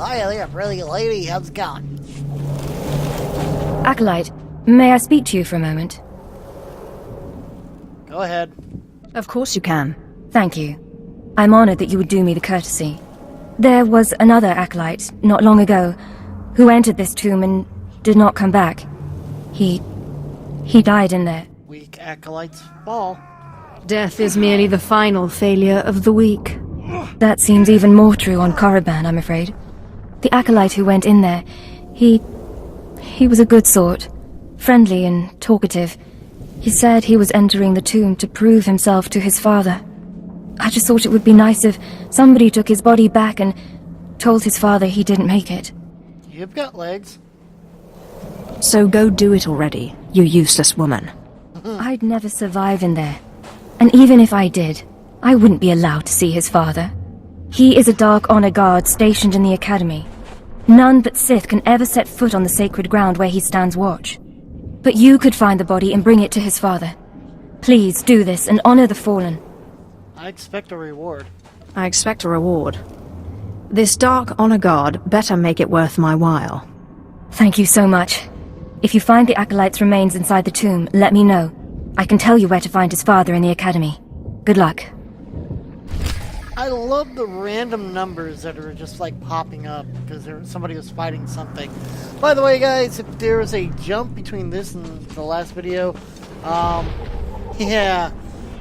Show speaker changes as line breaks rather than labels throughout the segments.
Hi there, pretty lady. How's it going?
Acolyte, may I speak to you for a moment?
Go ahead.
Of course you can.
Thank you. I'm honored that you would do me the courtesy. There was another acolyte, not long ago, who entered this tomb and did not come back. He died in there.
Weak acolytes fall.
Death is merely the final failure of the weak.
That seems even more true on Korriban, I'm afraid. The acolyte who went in there, he was a good sort. Friendly and talkative. He said he was entering the tomb to prove himself to his father. I just thought it would be nice if somebody took his body back and told his father he didn't make it.
You've got legs.
So go do it already, you useless woman.
I'd never survive in there. And even if I did, I wouldn't be allowed to see his father. He is a Dark Honor Guard stationed in the Academy. None but Sith can ever set foot on the sacred ground where he stands watch. But you could find the body and bring it to his father. Please do this and honor the fallen.
I expect a reward.
I expect a reward. This Dark Honor Guard better make it worth my while.
Thank you so much. If you find the Acolyte's remains inside the tomb, let me know. I can tell you where to find his father in the Academy. Good luck.
I love the random numbers that are just like popping up because somebody was fighting something. By the way, guys, if there was a jump between this and the last video, yeah,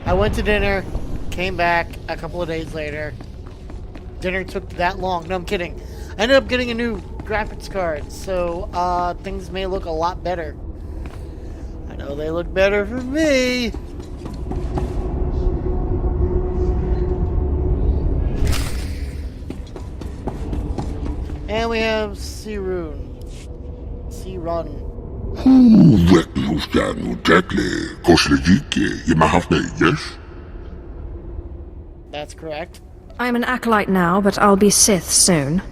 I went to dinner, came back a couple of days later. Dinner took that long. No, I'm kidding. I ended up getting a new graphics card, so things may look a lot better. I know they look better for me. And we have Sirun. That's correct.
I'm an acolyte now, but I'll be Sith soon.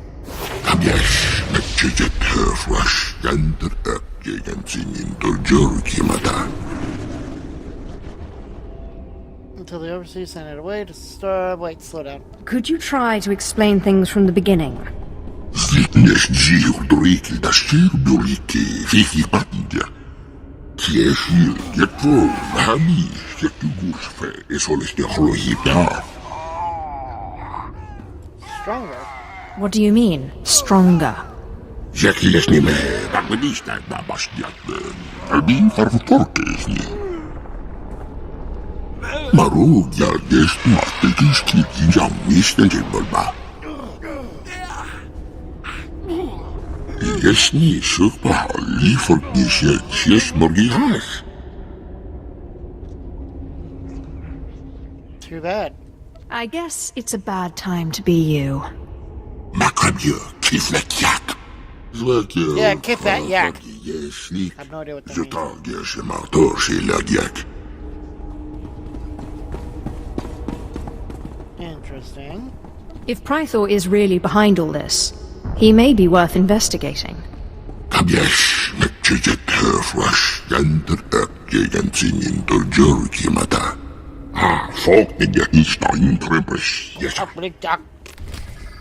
Until the overseas sent it away to start. Wait, slow down.
Could you try to explain things from the beginning?
Stronger?
What do you mean, stronger?
Too bad.
I guess it's a bad time to be you.
Yeah, kick that yak. I have no idea what that means. Interesting.
If Prythor is really behind all this, he may be worth investigating.
I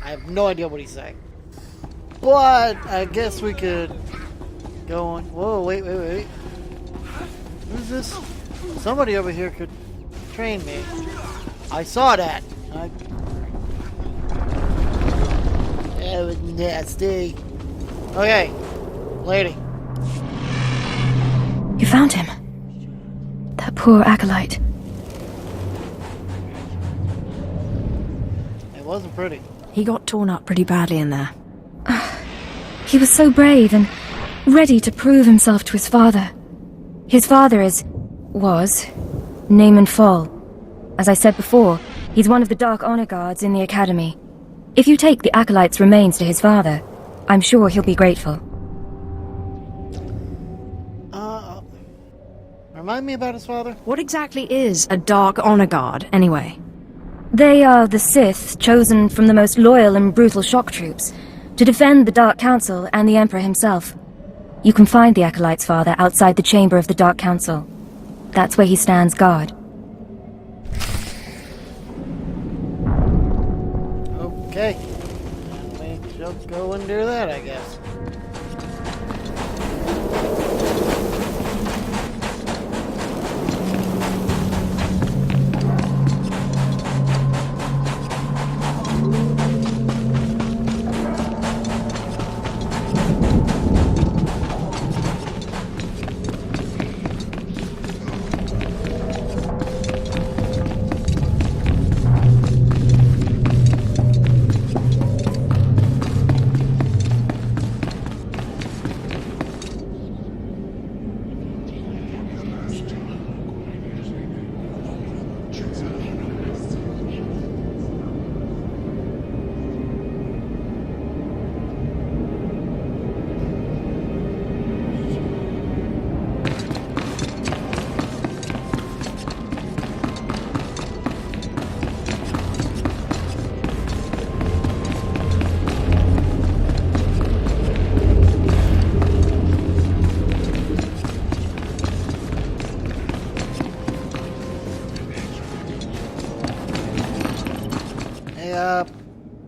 have no idea what he's saying. But I guess we could go on. Whoa, wait. Who's this? Somebody over here could train me. I saw that. That was nasty. Okay, lady.
You found him. That poor acolyte.
It wasn't pretty.
He got torn up pretty badly in there.
He was so brave and ready to prove himself to his father. His father was Naaman Fall. As I said before, he's one of the Dark Honor Guards in the Academy. If you take the Acolyte's remains to his father, I'm sure he'll be grateful.
Remind me about his father?
What exactly is a Dark Honor Guard, anyway?
They are the Sith chosen from the most loyal and brutal shock troops to defend the Dark Council and the Emperor himself. You can find the Acolyte's father outside the chamber of the Dark Council. That's where he stands guard.
Okay. Let me shall go and do that, I guess.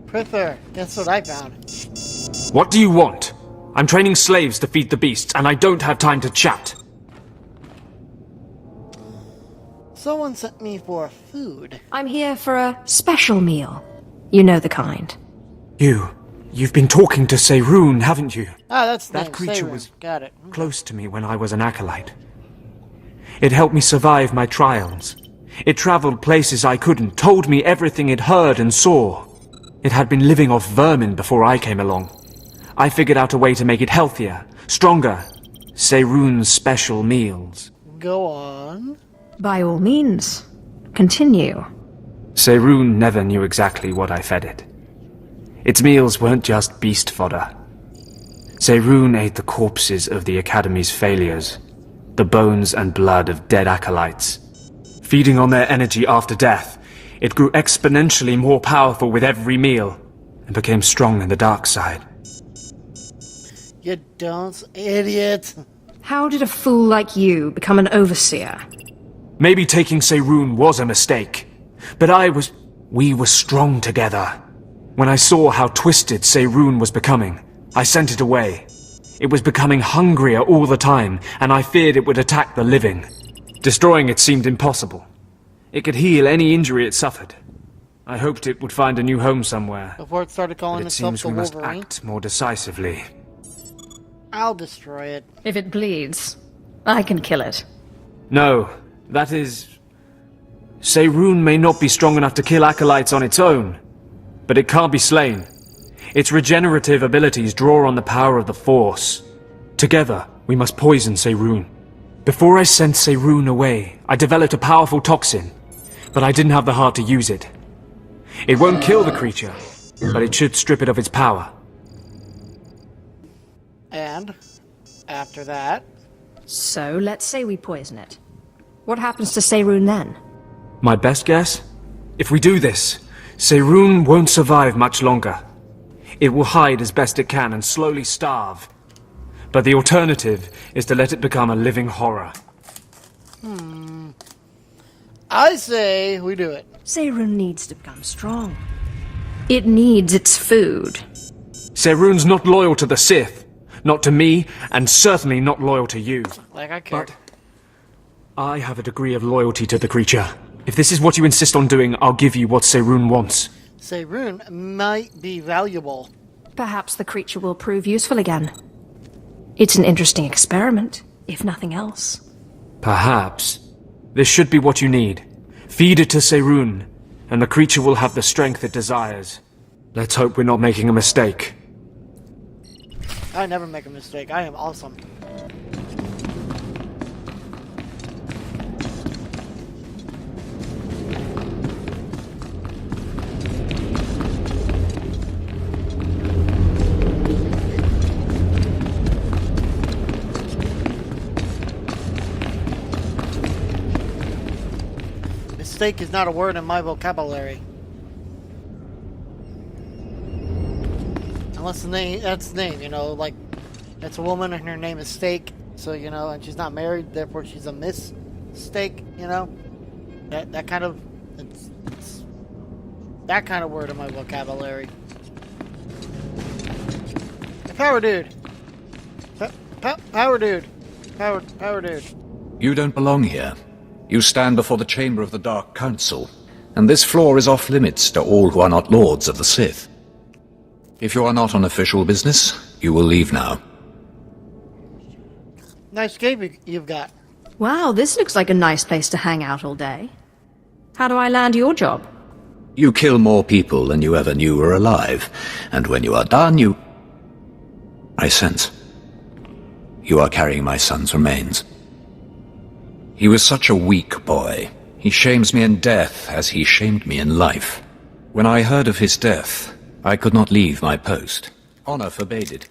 Prither, guess what I found?
What do you want? I'm training slaves to feed the beasts, and I don't have time to chat.
Someone sent me for food.
I'm here for a special meal. You know the kind.
You've been talking to Seyroun, haven't you?
Ah, that's the
That
name,
creature
Seyroun.
was
Got it.
close to me when I was an acolyte. It helped me survive my trials. It traveled places I couldn't, told me everything it heard and saw. It had been living off vermin before I came along. I figured out a way to make it healthier, stronger. Seyroun's special meals.
Go on.
By all means, continue.
Seyroun never knew exactly what I fed it. Its meals weren't just beast fodder. Seyroun ate the corpses of the Academy's failures, the bones and blood of dead acolytes. Feeding on their energy after death, it grew exponentially more powerful with every meal, and became strong in the dark side.
You don't, idiot.
How did a fool like you become an overseer?
Maybe taking Seyroun was a mistake, but we were strong together. When I saw how twisted Seyroun was becoming, I sent it away. It was becoming hungrier all the time, and I feared it would attack the living. Destroying it seemed impossible. It could heal any injury it suffered. I hoped it would find a new home somewhere.
Before it started
But
calling
it
itself
seems
the
we must
Wolverine.
act more decisively.
I'll destroy it.
If it bleeds, I can kill it.
No, that is... Seyroun may not be strong enough to kill acolytes on its own, but it can't be slain. Its regenerative abilities draw on the power of the Force. Together, we must poison Seyroun. Before I sent Seyroun away, I developed a powerful toxin, but I didn't have the heart to use it. It won't kill the creature, but it should strip it of its power.
And after that,
So, let's say we poison it. What happens to Seyroun then?
My best guess? If we do this, Seyroun won't survive much longer. It will hide as best it can and slowly starve. But the alternative is to let it become a living horror.
I say we do it.
Seyroun needs to become strong. It needs its food.
Seyroun's not loyal to the Sith, not to me, and certainly not loyal to you.
Like I care.
But I have a degree of loyalty to the creature. If this is what you insist on doing, I'll give you what Seyroun wants.
Seyroun might be valuable.
Perhaps the creature will prove useful again. It's an interesting experiment, if nothing else.
Perhaps. This should be what you need. Feed it to Seyroun, and the creature will have the strength it desires. Let's hope we're not making a mistake.
I never make a mistake. I am awesome. Mistake is not a word in my vocabulary. Unless the name, that's the name, you know, like, it's a woman and her name is Steak, so, you know, and she's not married, therefore she's a Miss Steak, you know? That kind of, it's that kind of word in my vocabulary. Power dude. Power dude. Power dude.
You don't belong here. You stand before the chamber of the Dark Council, and this floor is off limits to all who are not lords of the Sith. If you are not on official business, you will leave now.
Nice game you've got.
Wow, this looks like a nice place to hang out all day. How do I land your job?
You kill more people than you ever knew were alive, and when you are done, you... I sense. You are carrying my son's remains. He was such a weak boy. He shames me in death as he shamed me in life. When I heard of his death, I could not leave my post. Honor forbade it.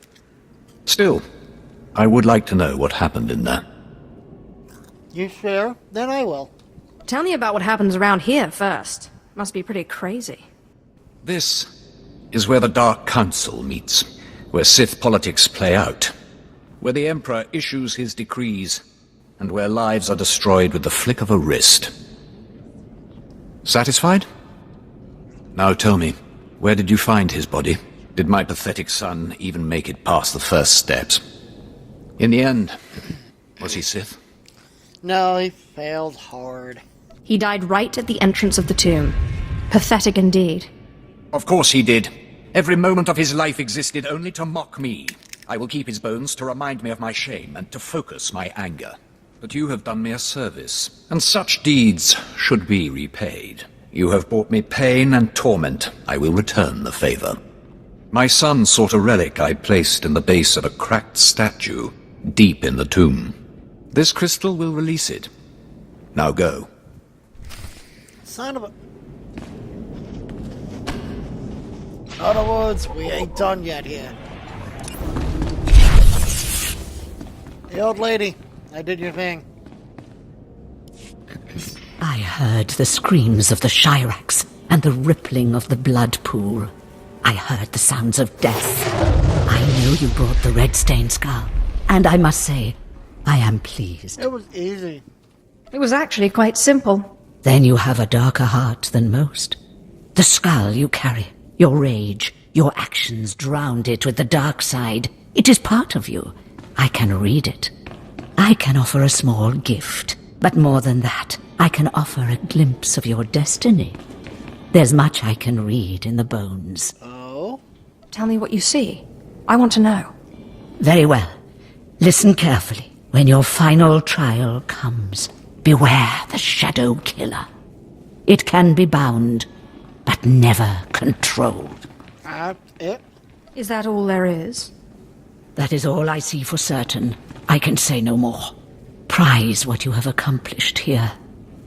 Still, I would like to know what happened in there.
You sure? Then I will.
Tell me about what happens around here first. Must be pretty crazy.
This is where the Dark Council meets, where Sith politics play out, where the Emperor issues his decrees, and where lives are destroyed with the flick of a wrist. Satisfied? Now tell me, where did you find his body? Did my pathetic son even make it past the first steps? In the end, was he Sith?
No, he failed hard.
He died right at the entrance of the tomb. Pathetic indeed.
Of course he did. Every moment of his life existed only to mock me. I will keep his bones to remind me of my shame and to focus my anger. But you have done me a service, and such deeds should be repaid. You have brought me pain and torment. I will return the favor. My son sought a relic I placed in the base of a cracked statue, deep in the tomb. This crystal will release it. Now go.
Son of a... Out of woods, we ain't done yet here. Hey, old lady, I did your thing.
I heard the screams of the Shirax and the rippling of the blood pool. I heard the sounds of death. I know you brought the red-stained skull, and I must say, I am pleased.
It was easy.
It was actually quite simple.
Then you have a darker heart than most. The skull you carry, your rage, your actions drowned it with the dark side. It is part of you. I can read it. I can offer a small gift, but more than that, I can offer a glimpse of your destiny. There's much I can read in the bones.
Oh?
Tell me what you see. I want to know.
Very well. Listen carefully. When your final trial comes, beware the Shadow Killer. It can be bound, but never controlled.
It?
Is that all there is?
That is all I see for certain. I can say no more. Prize what you have accomplished here.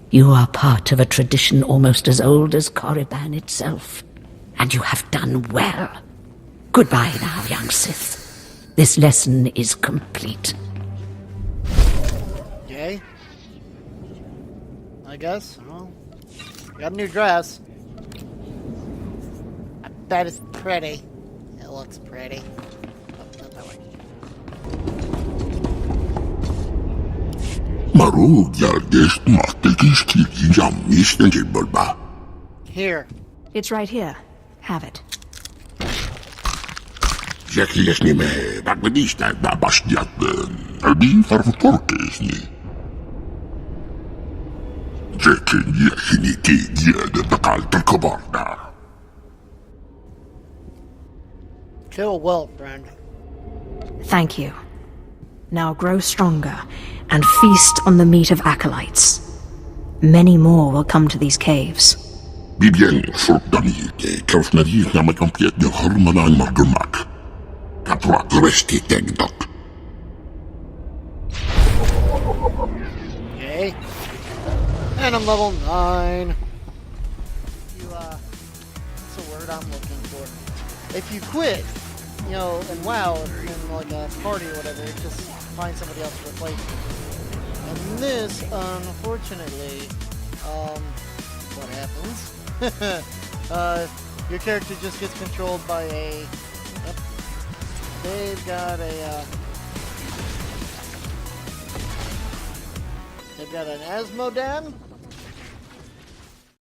You are part of a tradition almost as old as Korriban itself. And you have done well. Goodbye now, young Sith. This lesson is complete.
Okay. I guess. Well, got a new dress. I bet it's pretty. It looks pretty. Oh, not that way. Here.
It's right here. Have it.
Kill well, friend.
Thank you. Now grow stronger and feast on the meat of acolytes. Many more will come to these caves.
Okay. And I'm level 9. What's the word I'm looking for? If you quit, you know, in WoW, in like a party or whatever, just find somebody else to replace you. And this, unfortunately, what happens? Your character just gets controlled by a... Yep, they've got a, they've got an Asmodan